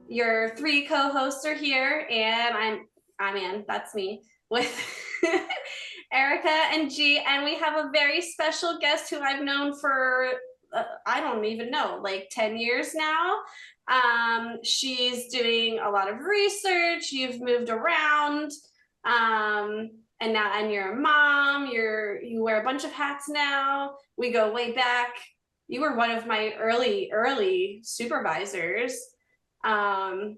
Your three co-hosts are here, and I'm Ann, that's me, with Erica and G, and we have a very special guest who I've known for I don't even know, like 10 years now. She's doing a lot of research. You've moved around, and you're a mom. You wear a bunch of hats now. We go way back. You were one of my early supervisors, and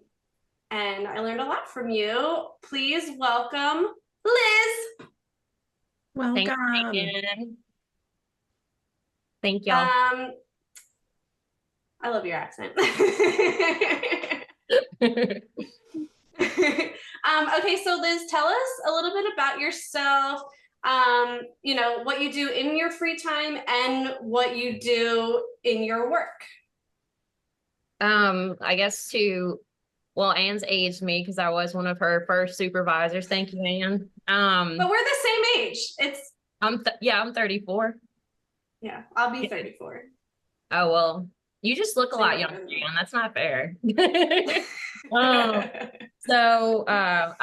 I learned a lot from you. Please welcome Liz. Welcome. Thank y'all. I love your accent. Okay, so Liz, tell us a little bit about yourself. What you do in your free time and what you do in your work. I guess Ann's aged me because I was one of her first supervisors. Thank you, Ann. But we're the same age. I'm 34. Yeah, I'll be 34. Oh, well, you just look a lot younger, Ann. That's not fair. I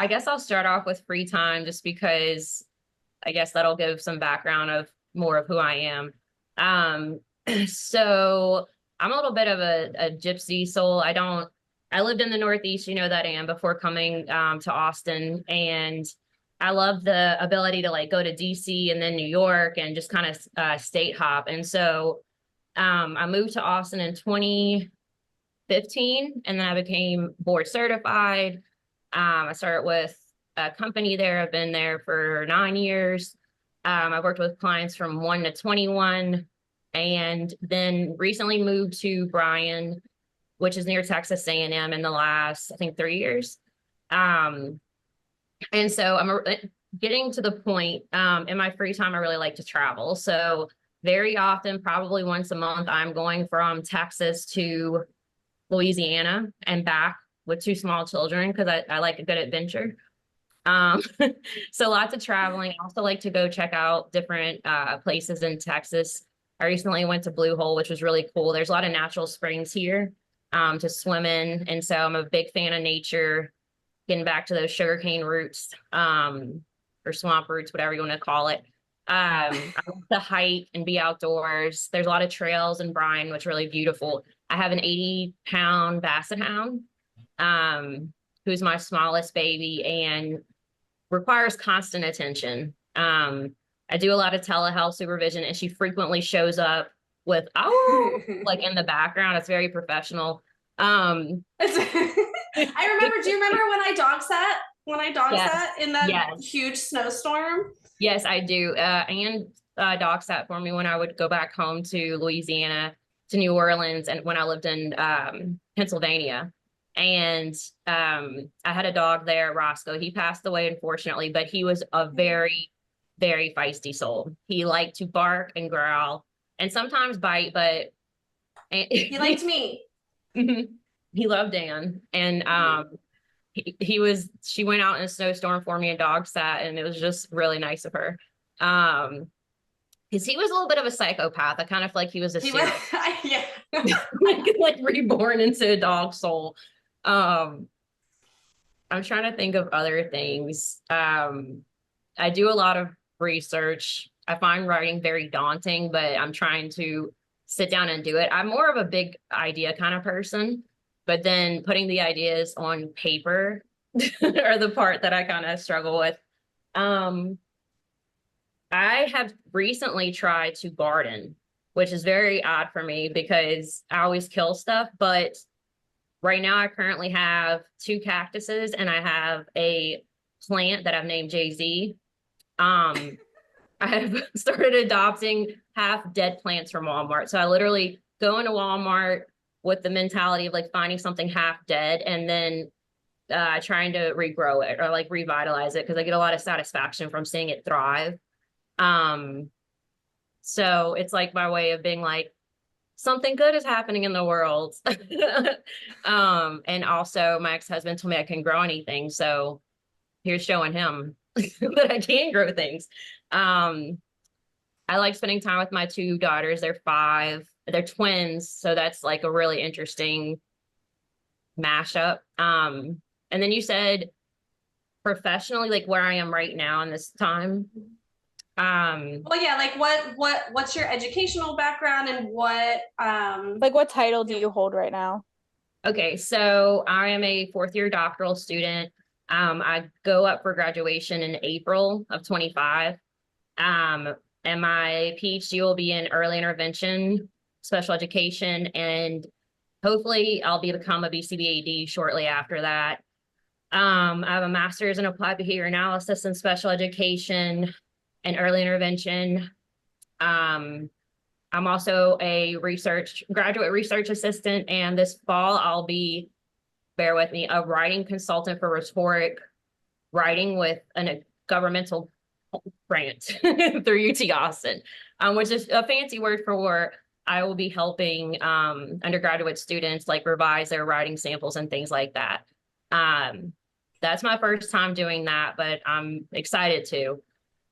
guess I'll start off with free time just because I guess that'll give some background of more of who I am. So I'm a little bit of a gypsy soul. I lived in the Northeast, you know that, Ann, before coming to Austin. And I love the ability to like go to DC and then New York and just kind of state hop. And so I moved to Austin in 2015, and then I became board certified. I started with a company there. I've been there for 9 years. I've worked with clients from 1 to 21, and then recently moved to Bryan, which is near Texas A&M, in the last, I think, 3 years. And so I'm getting to the point in my free time, I really like to travel. So very often, probably once a month, I'm going from Texas to Louisiana and back with 2 small children because I like a good adventure. So lots of traveling. I also like to go check out different places in Texas. I recently went to Blue Hole, which was really cool. There's a lot of natural springs here to swim in. And so I'm a big fan of nature, getting back to those sugarcane roots or swamp roots, whatever you want to call it. I like to hike and be outdoors. There's a lot of trails in Bryan, which are really beautiful. I have an 80-pound basset hound, who's my smallest baby and requires constant attention. I do a lot of telehealth supervision, and she frequently shows up with like in the background. It's very professional. I remember. Do you remember when I dog sat? Sat in that huge snowstorm? Yes, I do. And dog sat for me when I would go back home to Louisiana, to New Orleans, and when I lived in Pennsylvania. And I had a dog there, Roscoe. He passed away, unfortunately, but he was a very, very feisty soul. He liked to bark and growl and sometimes bite, but he liked me. He loved Dan. And she went out in a snowstorm for me and dog sat, and it was just really nice of her. Because he was a little bit of a psychopath. I kind of feel like he was yeah. like reborn into a dog soul. I'm trying to think of other things. I do a lot of research. I find writing very daunting, but I'm trying to sit down and do it. I'm more of a big idea kind of person, but then putting the ideas on paper are the part that I kind of struggle with. I have recently tried to garden, which is very odd for me because I always kill stuff, but right now I currently have 2 cactuses and I have a plant that I've named Jay-Z. I have started adopting half dead plants from Walmart. So I literally go into Walmart with the mentality of like finding something half dead and then trying to regrow it or like revitalize it because I get a lot of satisfaction from seeing it thrive. So it's like my way of being like, something good is happening in the world. And also my ex-husband told me I can grow anything. So here's showing him that I can grow things. I like spending time with my 2 daughters. They're 5. They're twins. So that's like a really interesting mashup. And then you said professionally, like where I am right now in this time. Well, yeah, like what's your educational background and what Like, what title do you hold right now? Okay, so I am a fourth year doctoral student. I go up for graduation in April of 25. Um, and my PhD will be in early intervention, special education, and hopefully I'll become a BCBAD shortly after that. I have a master's in applied behavior analysis and special education and early intervention. Um, I'm also a graduate research assistant, and this fall I'll be, bear with me, a writing consultant for rhetoric writing with a governmental grant through UT Austin, which is a fancy word for I will be helping undergraduate students like revise their writing samples and things like that. Um, that's my first time doing that, but I'm excited to.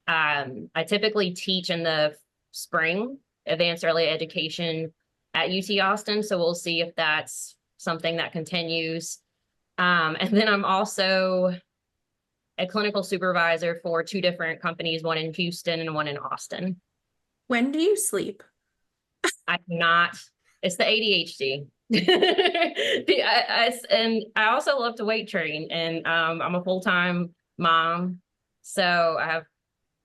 I typically teach in the spring, advanced early education at UT Austin, so we'll see if that's something that continues. And then I'm also a clinical supervisor for two different companies, one in Houston and one in Austin. When do you sleep? I cannot, it's the ADHD. And I also love to weight train, and I'm a full-time mom. So I have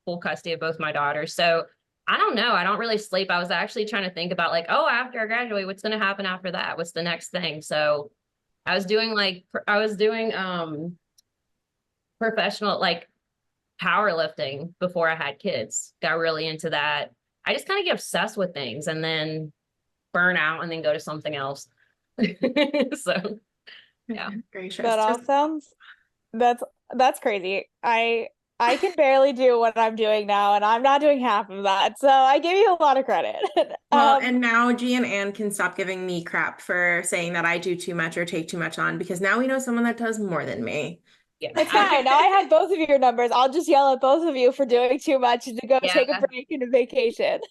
full custody of both my daughters. So I don't know. I don't really sleep. I was actually trying to think about like, oh, after I graduate, what's going to happen after that? What's the next thing? So I was doing professional like powerlifting before I had kids. Got really into that. I just kind of get obsessed with things and then burn out and then go to something else. So yeah. Gracious. That all sounds that's crazy. I can barely do what I'm doing now, and I'm not doing half of that. So I give you a lot of credit. Well, and now G and Ann can stop giving me crap for saying that I do too much or take too much on, because now we know someone that does more than me. Yeah. It's fine. Now I have both of your numbers. I'll just yell at both of you for doing too much to go take a break and a vacation.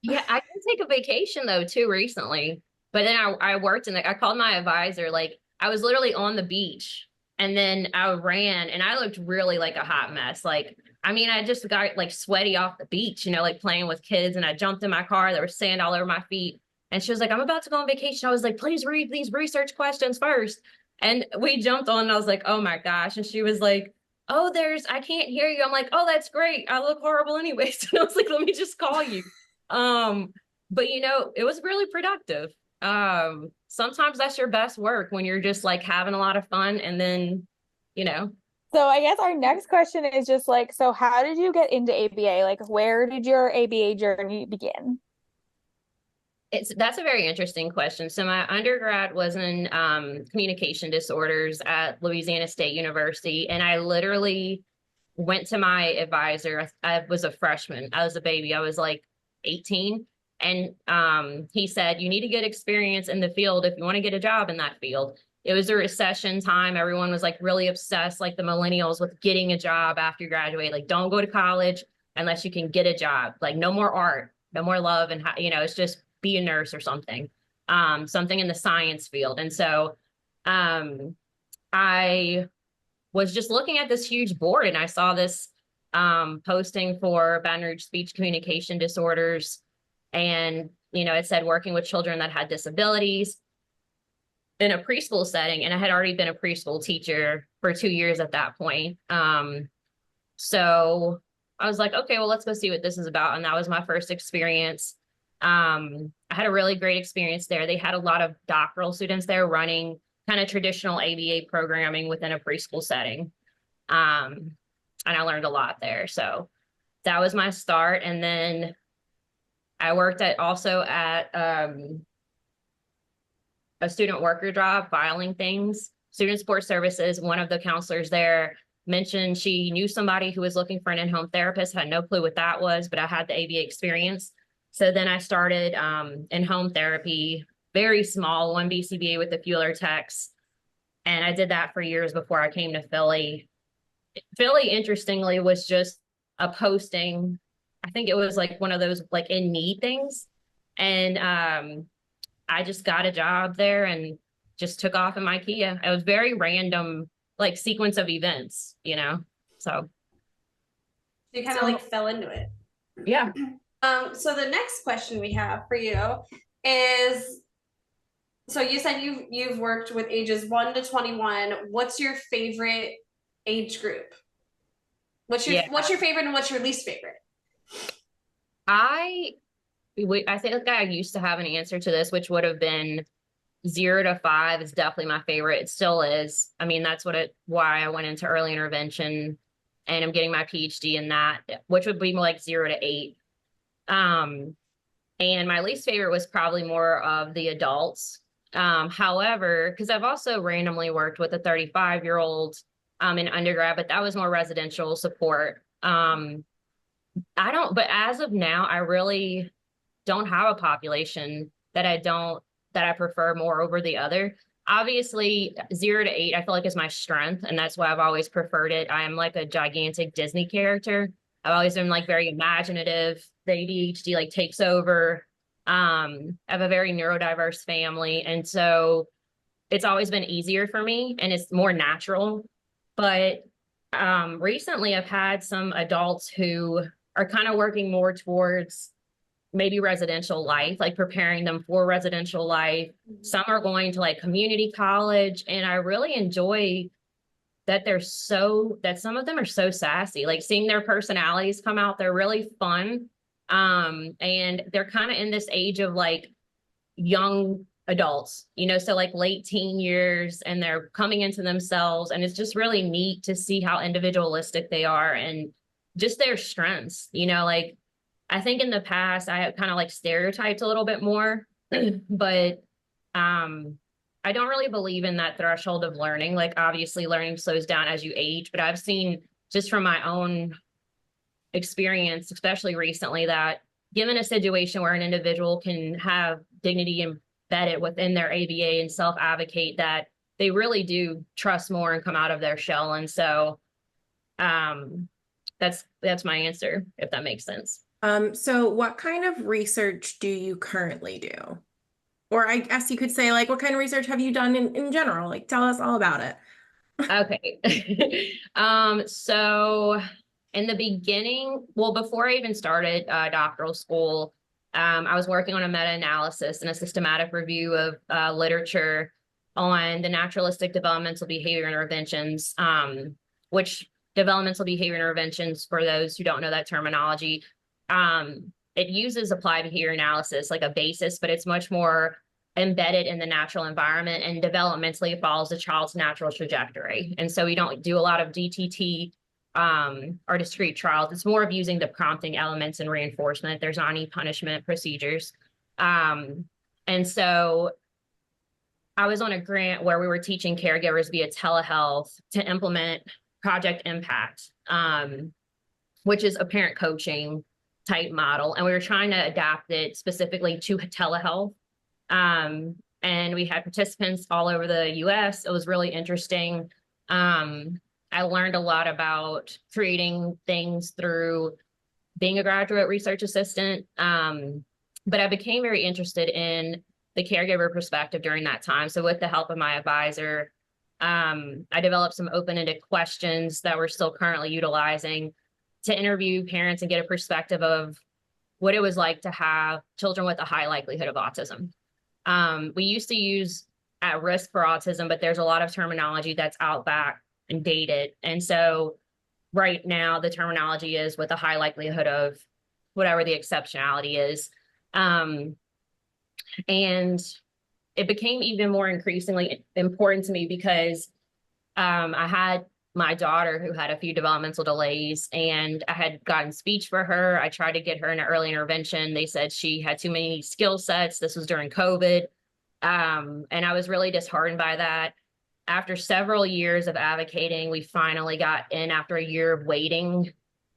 Yeah, I did take a vacation though too recently. But then I worked and I called my advisor, like I was literally on the beach and then I ran and I looked really like a hot mess. Like, I mean, I just got like sweaty off the beach, you know, like playing with kids, and I jumped in my car, there was sand all over my feet. And she was like, I'm about to go on vacation. I was like, please read these research questions first. And we jumped on and I was like, oh my gosh. And she was like, oh, I can't hear you. I'm like, oh, that's great. I look horrible anyways. And I was like, let me just call you. But you know, it was really productive. Sometimes that's your best work when you're just like having a lot of fun and then, you know. So I guess our next question is just like, so how did you get into ABA? Like, where did your ABA journey begin? That's a very interesting question. So my undergrad was in communication disorders at Louisiana State University, and I literally went to my advisor. I was a freshman. I was a baby. I was like 18. And he said, you need to get experience in the field if you want to get a job in that field. It was a recession time. Everyone was like really obsessed, like the millennials, with getting a job after you graduate. Like, don't go to college unless you can get a job. Like, no more art, no more love. And, you know, it's just be a nurse or something, something in the science field. And so I was just looking at this huge board and I saw this posting for Baton Rouge speech communication disorders. And, you know, it said working with children that had disabilities in a preschool setting. And I had already been a preschool teacher for 2 years at that point. So I was like, okay, well, let's go see what this is about. And that was my first experience. I had a really great experience there. They had a lot of doctoral students there running kind of traditional ABA programming within a preschool setting. And I learned a lot there. So that was my start. And then I worked also at a student worker job, filing things, student support services. One of the counselors there mentioned she knew somebody who was looking for an in-home therapist, had no clue what that was, but I had the ABA experience. So then I started in-home therapy, very small, one BCBA with a few other techs. And I did that for years before I came to Philly. Philly, interestingly, was just a posting. I think it was like one of those like in need things. And I just got a job there and just took off in my Kia. It was very random, like sequence of events, you know? So you kind of like fell into it. yeah. So the next question we have for you is, so you said you've worked with ages 1 to 21. What's your favorite age group? What's your favorite and what's your least favorite? I think I used to have an answer to this, which would have been 0 to 5 is definitely my favorite. It still is. I mean, that's why I went into early intervention, and I'm getting my PhD in that, which would be more like 0 to 8. And my least favorite was probably more of the adults. However, because I've also randomly worked with a 35-year-old in undergrad, but that was more residential support. But as of now, I really don't have a population that I prefer more over the other. Obviously, 0 to 8, I feel like is my strength, and that's why I've always preferred it. I am like a gigantic Disney character. I've always been like very imaginative. The ADHD like takes over. I have a very neurodiverse family, and so it's always been easier for me, and it's more natural. But recently, I've had some adults who are kind of working more towards maybe residential life, like preparing them for residential life. Some are going to like community college, and I really enjoy that some of them are so sassy, like seeing their personalities come out. They're really fun. And they're kind of in this age of like young adults, so like late teen years, and they're coming into themselves. And it's just really neat to see how individualistic they are and just their strengths, like I think in the past I kind of like stereotyped a little bit more, but I don't really believe in that threshold of learning. Like obviously learning slows down as you age, but I've seen just from my own experience, especially recently, that given a situation where an individual can have dignity embedded within their ABA and self-advocate, that they really do trust more and come out of their shell. And so that's my answer, if that makes sense. So what kind of research do you currently do? Or I guess you could say, like, what kind of research have you done in general? Like, tell us all about it. Okay. So in the beginning, well, before I even started doctoral school, I was working on a meta-analysis and a systematic review of literature on the naturalistic developmental behavior interventions, which developmental behavior interventions, for those who don't know that terminology, it uses applied behavior analysis like a basis, but it's much more embedded in the natural environment, and developmentally it follows the child's natural trajectory. And so we don't do a lot of DTT or discrete trials. It's more of using the prompting elements and reinforcement. There's not any punishment procedures. And so I was on a grant where we were teaching caregivers via telehealth to implement Project Impact, which is a parent coaching type model. And we were trying to adapt it specifically to telehealth. And we had participants all over the US. It was really interesting. I learned a lot about creating things through being a graduate research assistant. But I became very interested in the caregiver perspective during that time. So with the help of my advisor, I developed some open-ended questions that we're still currently utilizing to interview parents and get a perspective of what it was like to have children with a high likelihood of autism. We used to use at risk for autism, but there's a lot of terminology that's out back and dated. And so right now the terminology is with a high likelihood of whatever the exceptionality is. And it became even more increasingly important to me because I had my daughter who had a few developmental delays, and I had gotten speech for her. I tried to get her into early intervention. They said she had too many skill sets. This was during COVID. And I was really disheartened by that. After several years of advocating, we finally got in after a year of waiting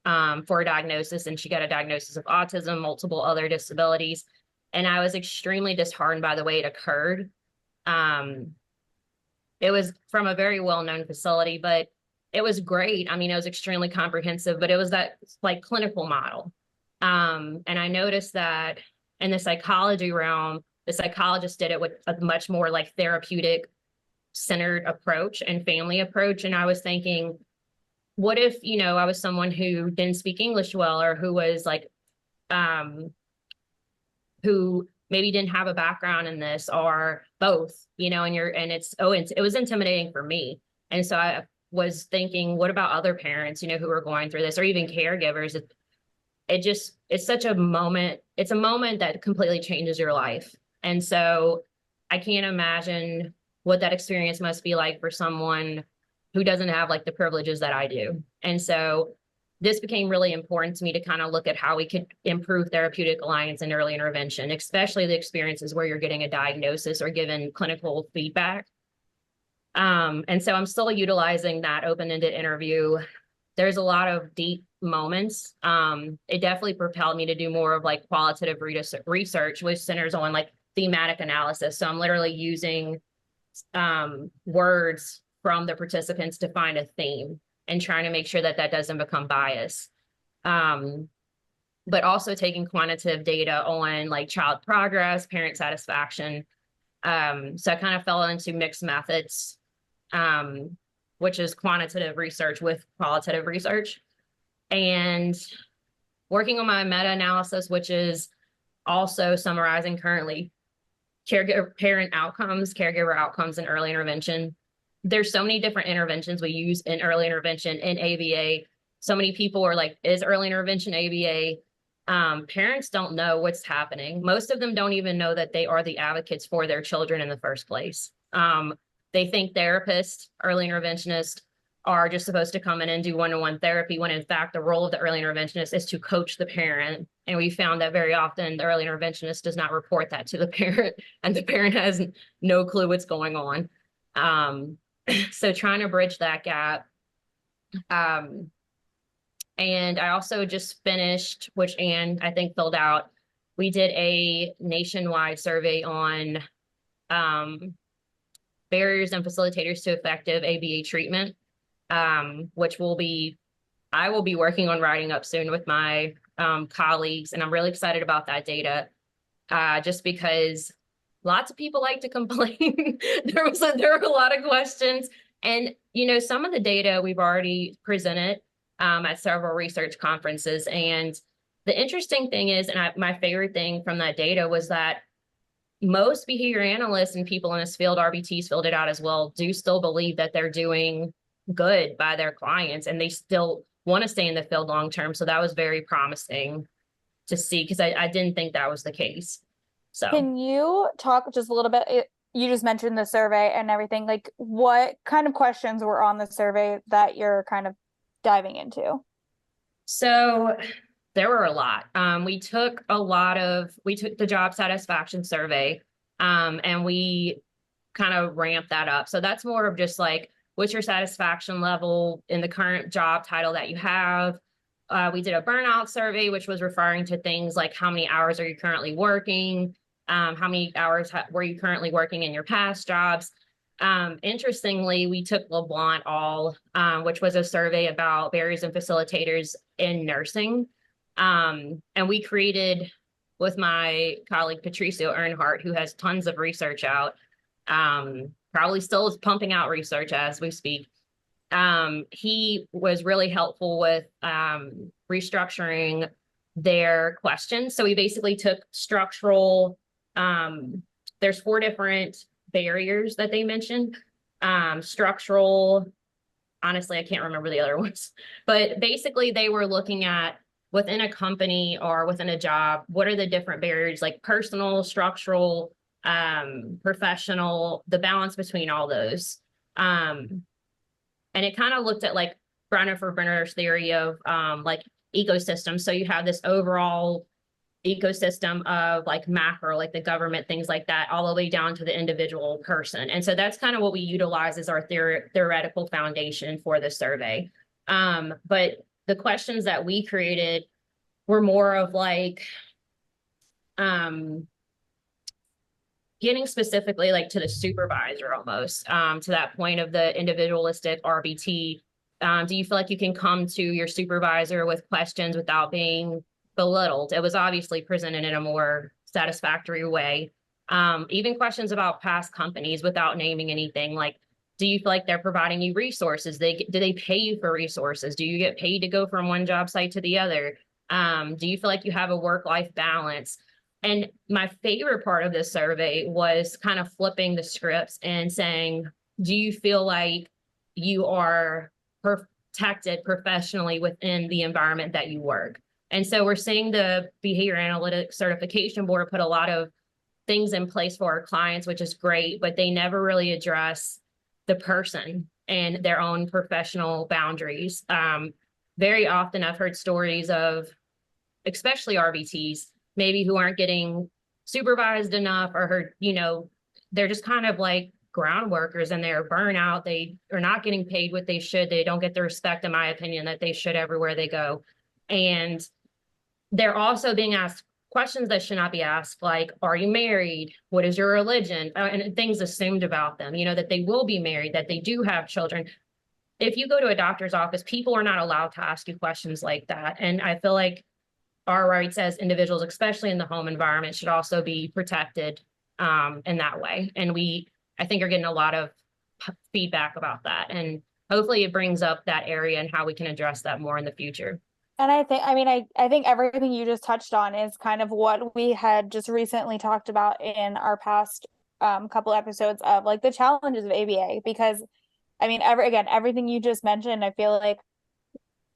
for a diagnosis, and she got a diagnosis of autism, multiple other disabilities. And I was extremely disheartened by the way it occurred. It was from a very well-known facility, but it was great. I mean, it was extremely comprehensive, but it was that like clinical model. And I noticed that in the psychology realm, the psychologist did it with a much more like therapeutic centered approach and family approach. And I was thinking, what if, I was someone who didn't speak English well, or who was like, who maybe didn't have a background in this, or both, and it was intimidating for me. And so I was thinking, what about other parents, who are going through this, or even caregivers? It's such a moment. It's a moment that completely changes your life. And so I can't imagine what that experience must be like for someone who doesn't have like the privileges that I do. And so this became really important to me to kind of look at how we could improve therapeutic alliance and early intervention, especially the experiences where you're getting a diagnosis or given clinical feedback. And so I'm still utilizing that open-ended interview. There's a lot of deep moments. It definitely propelled me to do more of like qualitative research, which centers on like thematic analysis. So I'm literally using words from the participants to find a theme and trying to make sure that that doesn't become bias. But also taking quantitative data on like child progress, parent satisfaction. So I kind of fell into mixed methods, which is quantitative research with qualitative research, and working on my meta-analysis, which is also summarizing currently caregiver outcomes in early intervention. There's so many different interventions we use in early intervention in ABA. So many people are like, is early intervention ABA? Parents don't know what's happening. Most of them don't even know that they are the advocates for their children in the first place. They think therapists, early interventionists, are just supposed to come in and do one-on-one therapy, when in fact the role of the early interventionist is to coach the parent. And we found that very often the early interventionist does not report that to the parent, and the parent has no clue what's going on. So trying to bridge that gap. And I also just finished, which Anne, I think, filled out, we did a nationwide survey on barriers and facilitators to effective ABA treatment, which I will be working on writing up soon with my colleagues. And I'm really excited about that data, just because lots of people like to complain. There were a lot of questions. And, some of the data we've already presented at several research conferences. And the interesting thing is, and my favorite thing from that data was that most behavior analysts and people in this field, RBTs filled it out as well, do still believe that they're doing good by their clients, and they still want to stay in the field long term. So that was very promising to see, because I didn't think that was the case. So can you talk just a little bit? You just mentioned the survey and everything. Like, what kind of questions were on the survey that you're kind of diving into? So there were a lot. We took the job satisfaction survey, and we kind of ramped that up. So that's more of just like, what's your satisfaction level in the current job title that you have? We did a burnout survey, which was referring to things like, how many hours are you currently working? How many hours were you currently working in your past jobs? Interestingly, we took LeBlanc All, which was a survey about barriers and facilitators in nursing. And we created, with my colleague Patricio Earnhardt, who has tons of research out, probably still is pumping out research as we speak. He was really helpful with restructuring their questions. So we basically took structural, there's 4 different barriers that they mentioned. Structural, honestly, I can't remember the other ones, but basically they were looking at, within a company or within a job, what are the different barriers, like personal, structural, professional, the balance between all those. And it kind of looked at like Brenner's theory of like ecosystems. So you have this overall ecosystem of like macro, like the government, things like that, all the way down to the individual person. And so that's kind of what we utilize as our theoretical foundation for the survey. But the questions that we created were more of like getting specifically like to the supervisor almost, to that point of the individualistic RBT. Do you feel like you can come to your supervisor with questions without being belittled? It was obviously presented in a more satisfactory way. Even questions about past companies without naming anything, like, Do you feel like they're providing you resources? Do they pay you for resources? Do you get paid to go from one job site to the other? Do you feel like you have a work-life balance? And my favorite part of this survey was kind of flipping the scripts and saying, do you feel like you are protected professionally within the environment that you work? And so we're seeing the Behavior Analytics Certification Board put a lot of things in place for our clients, which is great, but they never really address the person and their own professional boundaries. Very often I've heard stories of, especially RBTs, maybe who aren't getting supervised enough or heard, they're just kind of like ground workers and they're burnout. They are not getting paid what they should. They don't get the respect, in my opinion, that they should everywhere they go. And they're also being asked questions that should not be asked, like, are you married? What is your religion? And things assumed about them, that they will be married, that they do have children. If you go to a doctor's office, people are not allowed to ask you questions like that. And I feel like our rights as individuals, especially in the home environment, should also be protected in that way. And I think, are getting a lot of feedback about that. And hopefully it brings up that area and how we can address that more in the future. And I think everything you just touched on is kind of what we had just recently talked about in our past couple episodes of like the challenges of ABA, because everything you just mentioned, I feel like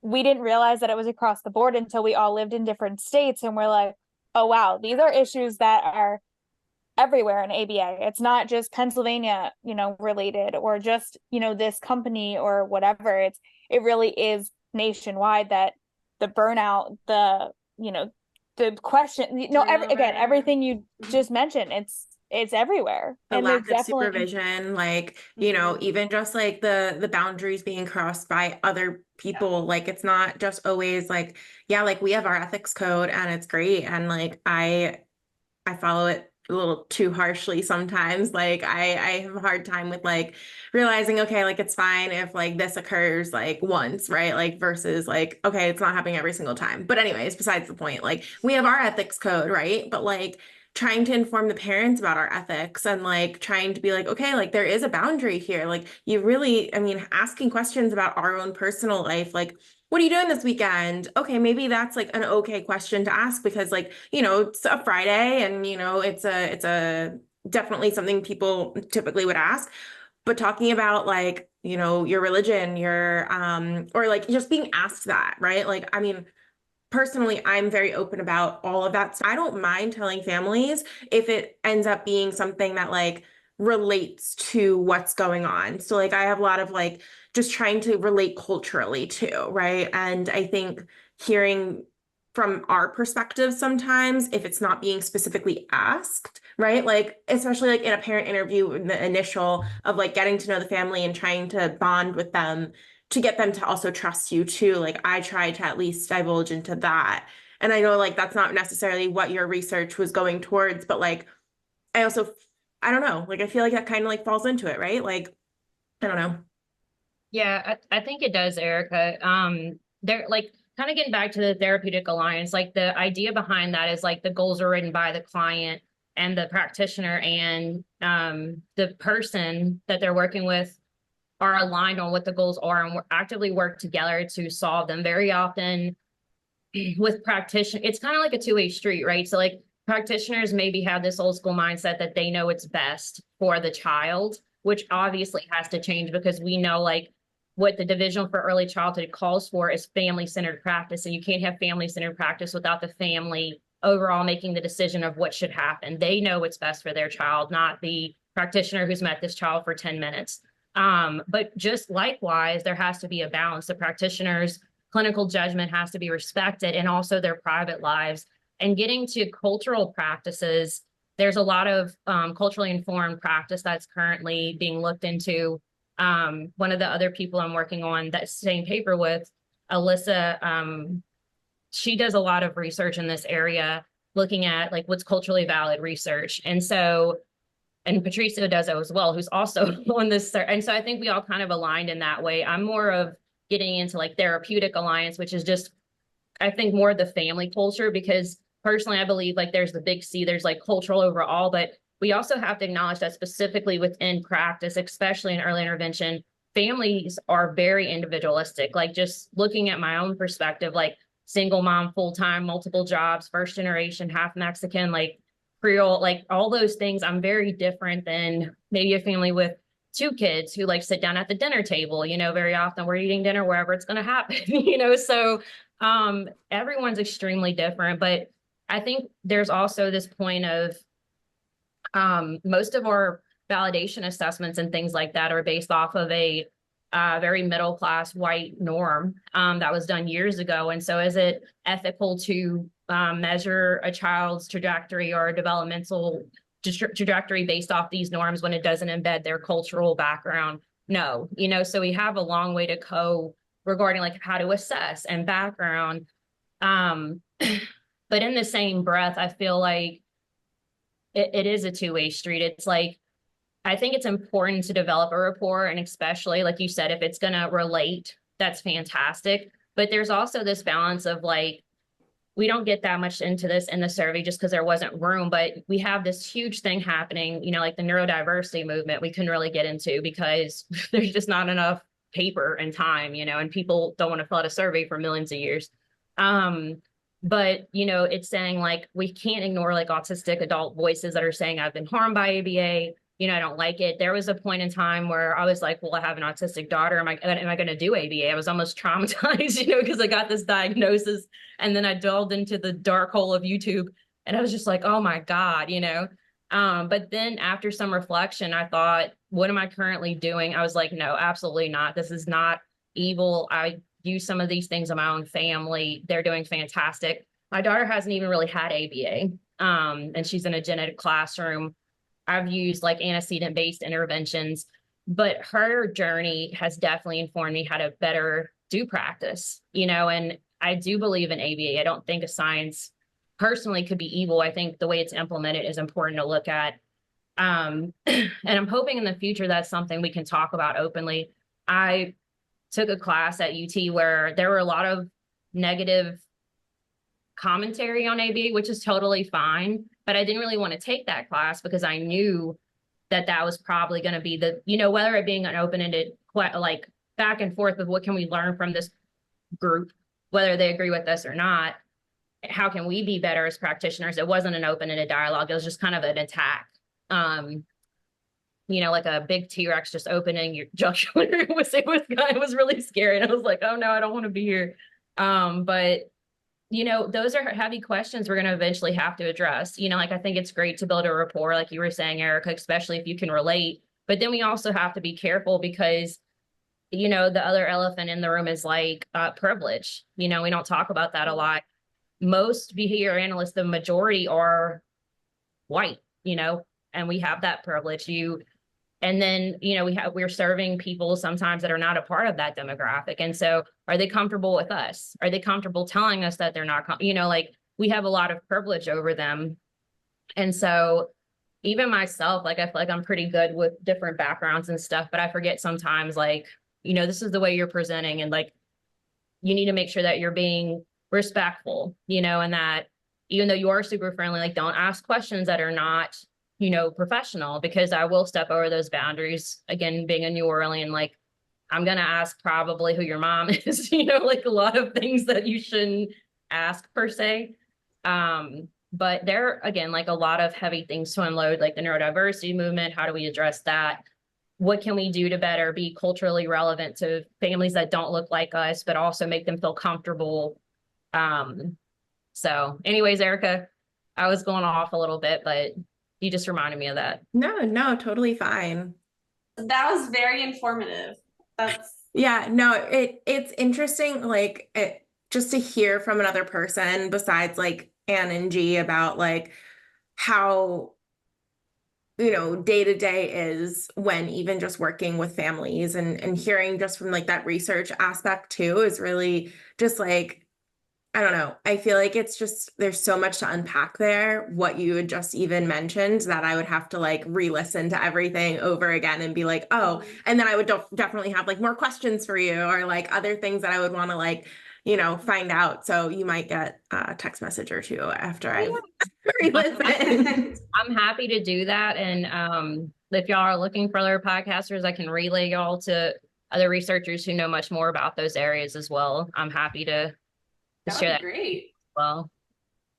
we didn't realize that it was across the board until we all lived in different states and we're like, oh wow, these are issues that are everywhere in ABA. It's not just Pennsylvania, related, or just, this company or whatever. It really is nationwide, that the burnout, the question, everything you just mentioned, it's everywhere. The and lack of definitely supervision, like, even just like the boundaries being crossed by other people. Like, it's not just always like, yeah, like we have our ethics code and it's great. And like, I follow it a little too harshly sometimes. Like I have a hard time with like realizing, okay, like it's fine if like this occurs like once, right? Like versus like, okay, it's not happening every single time. But anyways, besides the point, like we have our ethics code, right? But like trying to inform the parents about our ethics and like trying to be like, okay, like there is a boundary here. Like you really, asking questions about our own personal life, like, what are you doing this weekend? Okay, maybe that's like an okay question to ask because like, it's a Friday and it's a definitely something people typically would ask. But talking about like, your religion, your or like just being asked that, right? Like, personally, I'm very open about all of that. So I don't mind telling families if it ends up being something that like relates to what's going on. So like I have a lot of like just trying to relate culturally too, right? And I think hearing from our perspective sometimes if it's not being specifically asked, right? Like especially like in a parent interview in the initial of like getting to know the family and trying to bond with them to get them to also trust you too. Like I try to at least divulge into that. And I know like that's not necessarily what your research was going towards, but like I also I don't know, like I feel like that kind of like falls into it, right? Like I don't know. Yeah, I think it does, Erica. They're like kind of getting back to the therapeutic alliance, like the idea behind that is like the goals are written by the client and the practitioner, and the person that they're working with are aligned on what the goals are and actively work together to solve them. Very often with practitioners, it's kind of like a two-way street, right? So like practitioners maybe have this old school mindset that they know it's best for the child, which obviously has to change because we know like what the Division for Early Childhood calls for is family-centered practice. And you can't have family-centered practice without the family overall making the decision of what should happen. They know what's best for their child, not the practitioner who's met this child for 10 minutes. But just likewise, there has to be a balance. The practitioner's clinical judgment has to be respected and also their private lives. And getting to cultural practices, there's a lot of culturally informed practice that's currently being looked into. One of the other people I'm working on that same paper with, Alyssa, she does a lot of research in this area, looking at like what's culturally valid research. And so, and Patricio does it as well, who's also on this. And so I think we all kind of aligned in that way. I'm more of getting into like therapeutic alliance, which is just, I think more the family culture, because personally, I believe like there's the big C, there's like cultural overall, but we also have to acknowledge that specifically within practice, especially in early intervention, families are very individualistic. Like just looking at my own perspective, like single mom, full-time, multiple jobs, first generation, half Mexican, like Creole, like all those things. I'm very different than maybe a family with two kids who like sit down at the dinner table, you know, very often we're eating dinner wherever it's going to happen, you know, so everyone's extremely different. But I think there's also this point of most of our validation assessments and things like that are based off of a very middle class white norm that was done years ago. And so is it ethical to measure a child's trajectory or developmental trajectory based off these norms when it doesn't embed their cultural background? No, you know, so we have a long way to go regarding like how to assess and background. But in the same breath, I feel like it is a two-way street. It's like, I think it's important to develop a rapport, and especially like you said, if it's going to relate, that's fantastic. But there's also this balance of like, we don't get that much into this in the survey just because there wasn't room, but we have this huge thing happening, you know, like the neurodiversity movement we couldn't really get into because there's just not enough paper and time, you know, and people don't want to fill out a survey for millions of years. But, you know, it's saying like, we can't ignore like autistic adult voices that are saying, I've been harmed by ABA, you know, I don't like it. There was a point in time where I was like, well, I have an autistic daughter. Am I going to do ABA? I was almost traumatized, you know, because I got this diagnosis and then I delved into the dark hole of YouTube and I was just like, oh my God, you know. But then after some reflection, I thought, what am I currently doing? I was like, no, absolutely not. This is not evil. I use some of these things in my own family. They're doing fantastic. My daughter hasn't even really had ABA, and she's in a genetic classroom. I've used like antecedent-based interventions, but her journey has definitely informed me how to better do practice, you know, and I do believe in ABA. I don't think a science personally could be evil. I think the way it's implemented is important to look at. And I'm hoping in the future that's something we can talk about openly. I took a class at UT where there were a lot of negative commentary on ABA, which is totally fine. But I didn't really want to take that class because I knew that that was probably going to be the, you know, whether it being an open-ended, like back and forth of what can we learn from this group, whether they agree with us or not, how can we be better as practitioners? It wasn't an open-ended dialogue. It was just kind of an attack. You know, like a big T-Rex just opening your jugular. it was really scary. And I was like, oh no, I don't want to be here. But you know, those are heavy questions we're going to eventually have to address. You know, like I think it's great to build a rapport, like you were saying, Erica, especially if you can relate. But then we also have to be careful because, you know, the other elephant in the room is like privilege. You know, we don't talk about that a lot. Most behavior analysts, the majority are white, you know, and we have that privilege. And then, you know, we're serving people sometimes that are not a part of that demographic. And so are they comfortable with us? Are they comfortable telling us that they're not, you know, like we have a lot of privilege over them. And so even myself, like I feel like I'm pretty good with different backgrounds and stuff, but I forget sometimes like, you know, this is the way you're presenting and like, you need to make sure that you're being respectful, you know, and that even though you are super friendly, like don't ask questions that are not, you know, professional, because I will step over those boundaries. Again, being a New Orleans, like I'm going to ask probably who your mom is, you know, like a lot of things that you shouldn't ask per se. But there, again, like a lot of heavy things to unload, like the neurodiversity movement. How do we address that? What can we do to better be culturally relevant to families that don't look like us, but also make them feel comfortable? So anyways, Erica, I was going off a little bit, but you just reminded me of that. No, totally fine. That was very informative. It's interesting, like just to hear from another person besides like Anne and G about like how, you know, day to day is when even just working with families and hearing just from like that research aspect too is really just like, I don't know. I feel like it's just, there's so much to unpack there. What you had just even mentioned that I would have to like re-listen to everything over again and be like, oh, and then I would definitely have like more questions for you or like other things that I would want to like find out. So you might get a text message or two after I've I'm re-listened. happy to do that. And if y'all are looking for other podcasters, I can relay y'all to other researchers who know much more about those areas as well. I'm happy to share that. Great. As well.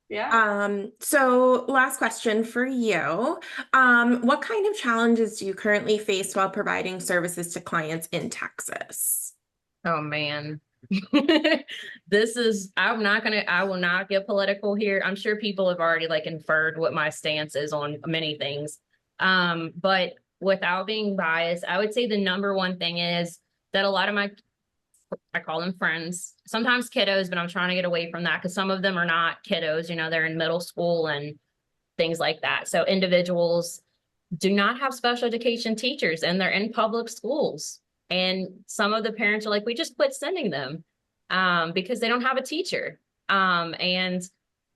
Yeah. So last question for you. What kind of challenges do you currently face while providing services to clients in Texas? Oh man. I will not get political here. I'm sure people have already like inferred what my stance is on many things. But without being biased, I would say the number one thing is that a lot of I call them friends, sometimes kiddos, but I'm trying to get away from that because some of them are not kiddos, they're in middle school and things like that. So individuals do not have special education teachers and they're in public schools. And some of the parents are like, we just quit sending them because they don't have a teacher. And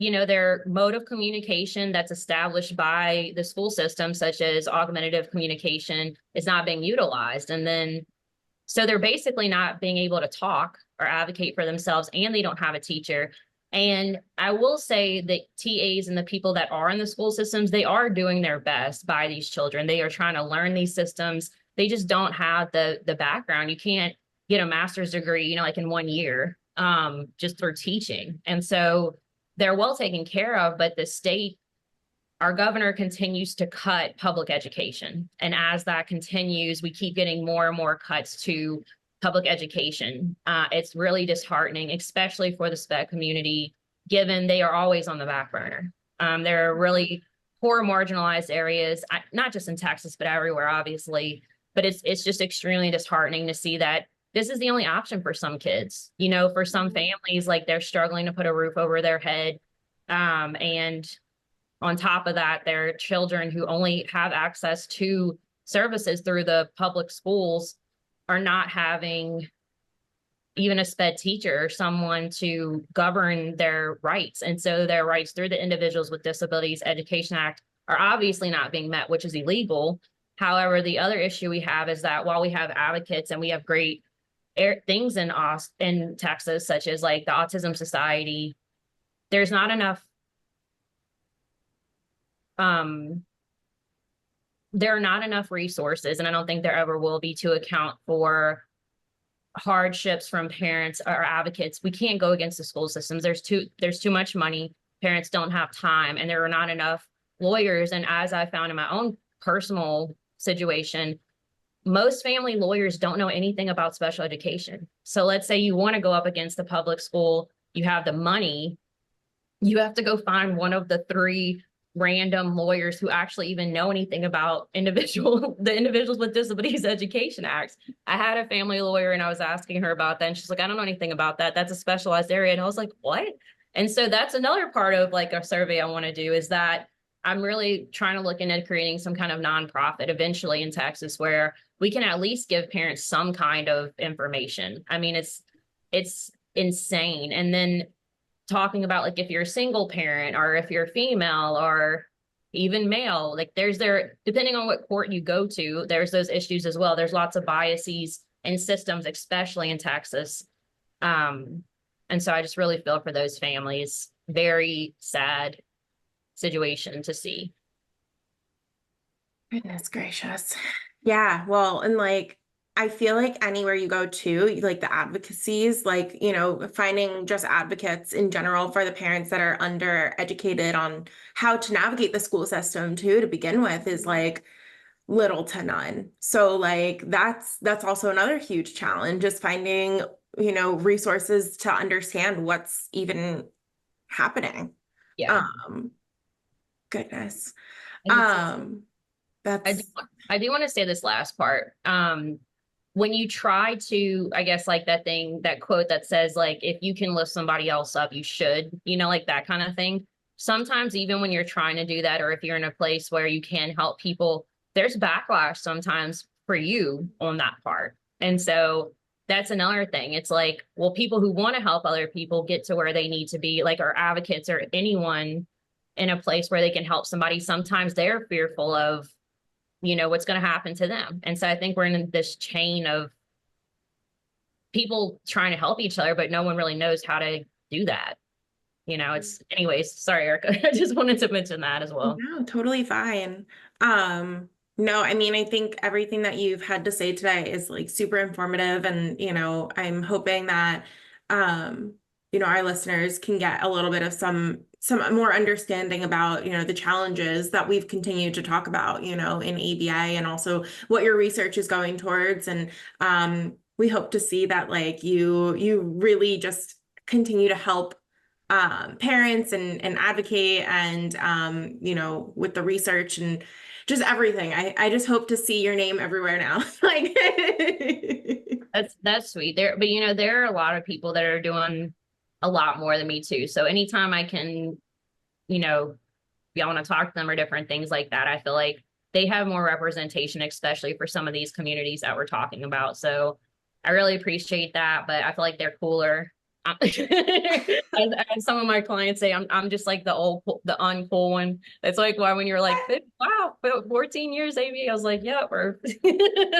their mode of communication that's established by the school system, such as augmentative communication, is not being utilized. And then so they're basically not being able to talk or advocate for themselves, and they don't have a teacher. And I will say that TAs and the people that are in the school systems, they are doing their best by these children. They are trying to learn these systems. They just don't have the background. You can't get a master's degree, like in 1 year, just through teaching. And so they're well taken care of, but the state, our governor continues to cut public education. And as that continues, we keep getting more and more cuts to public education. It's really disheartening, especially for the sped community, given they are always on the back burner. There are really poor marginalized areas, not just in Texas, but everywhere, obviously. But it's just extremely disheartening to see that this is the only option for some kids. For some families, like they're struggling to put a roof over their head. And on top of that, there are children who only have access to services through the public schools are not having even a sped teacher or someone to govern their rights. And so their rights through the Individuals with Disabilities Education Act are obviously not being met, which is illegal. However, the other issue we have is that while we have advocates and we have great things in Texas, such as like the Autism Society, there's not enough there are not enough resources, and I don't think there ever will be, to account for hardships from parents or advocates. We can't go against the school systems. There's too much money. Parents don't have time, and there are not enough lawyers. And as I found in my own personal situation, most family lawyers don't know anything about special education. So let's say you want to go up against the public school, you have the money, you have to go find one of the 3 random lawyers who actually even know anything about the Individuals with Disabilities Education Act. I had a family lawyer and I was asking her about that, and she's like, I don't know anything about that. That's a specialized area. And I was like, what? And so that's another part of like a survey I want to do, is that I'm really trying to look into creating some kind of nonprofit eventually in Texas where we can at least give parents some kind of information. I mean, it's insane. And then talking about like if you're a single parent or if you're female or even male, like depending on what court you go to, there's those issues as well. There's lots of biases and systems, especially in Texas. And so I just really feel for those families. Very sad situation to see. Goodness gracious. Yeah, well, and like I feel like anywhere you go to, like the advocacies, like, finding just advocates in general for the parents that are undereducated on how to navigate the school system too, to begin with, is like little to none. So like that's also another huge challenge, just finding, resources to understand what's even happening. Yeah. Goodness. That's I do want to say this last part. When you try to, I guess, like that quote that says, like, if you can lift somebody else up, you should, like that kind of thing. Sometimes even when you're trying to do that, or if you're in a place where you can help people, there's backlash sometimes for you on that part. And so that's another thing. It's like, well, people who want to help other people get to where they need to be, like our advocates or anyone in a place where they can help somebody, sometimes they're fearful of what's going to happen to them. And so I think we're in this chain of people trying to help each other, but no one really knows how to do that. It's anyways, sorry, Erica. I just wanted to mention that as well. No, totally fine. No, I mean, I think everything that you've had to say today is like super informative, and I'm hoping that our listeners can get a little bit of some more understanding about, the challenges that we've continued to talk about, in ABA, and also what your research is going towards. And we hope to see that like you really just continue to help parents and advocate, and with the research and just everything. I just hope to see your name everywhere now. Like that's sweet. But there are a lot of people that are doing a lot more than me too. So anytime I can, be able to talk to them or different things like that, I feel like they have more representation, especially for some of these communities that we're talking about. So I really appreciate that, but I feel like they're cooler. As some of my clients say, I'm just like the uncool one. It's like why when you're like, wow, 14 years ABA, I was like, yeah, I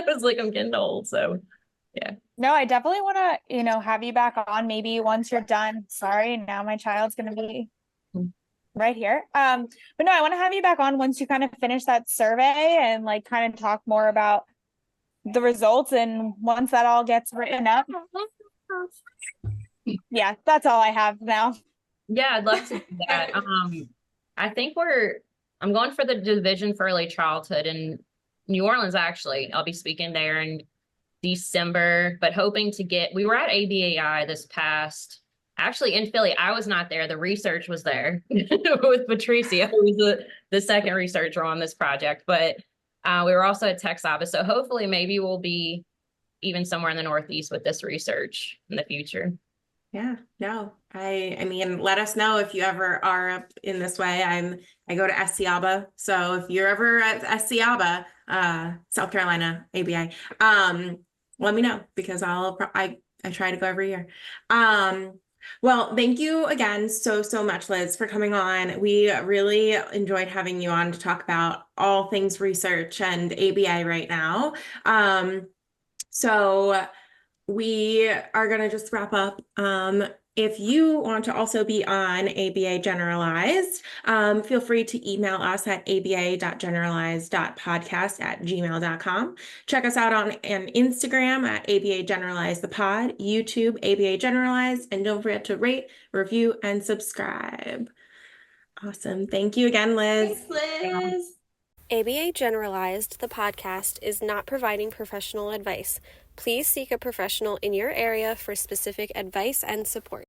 was like, I'm getting old. So yeah. No, I definitely want to, have you back on maybe once you're done. Sorry, now my child's going to be right here. But no, I want to have you back on once you kind of finish that survey and like kind of talk more about the results, and once that all gets written up. Yeah, that's all I have now. Yeah, I'd love to do that. I think I'm going for the Division for Early Childhood in New Orleans, actually. I'll be speaking there in December, but hoping to we were at ABAI this past, actually in Philly. I was not there. The research was there with Patricia, who was the second researcher on this project, but we were also at Tech's office. So hopefully maybe we'll be even somewhere in the Northeast with this research in the future. Yeah, no, I mean, let us know if you ever are up in this way. I go to SCABA. So if you're ever at SCABA, South Carolina, ABI, let me know, because I try to go every year. Well, thank you again so much, Liz, for coming on. We really enjoyed having you on to talk about all things research and ABI right now. So we are going to just wrap up. If you want to also be on ABA Generalized, feel free to email us at aba.generalized.podcast@gmail.com. Check us out on Instagram at ABA Generalized the Pod, YouTube ABA Generalized, and don't forget to rate, review, and subscribe. Awesome. Thank you again, Liz. Thanks, Liz. ABA Generalized, the podcast, is not providing professional advice. Please seek a professional in your area for specific advice and support.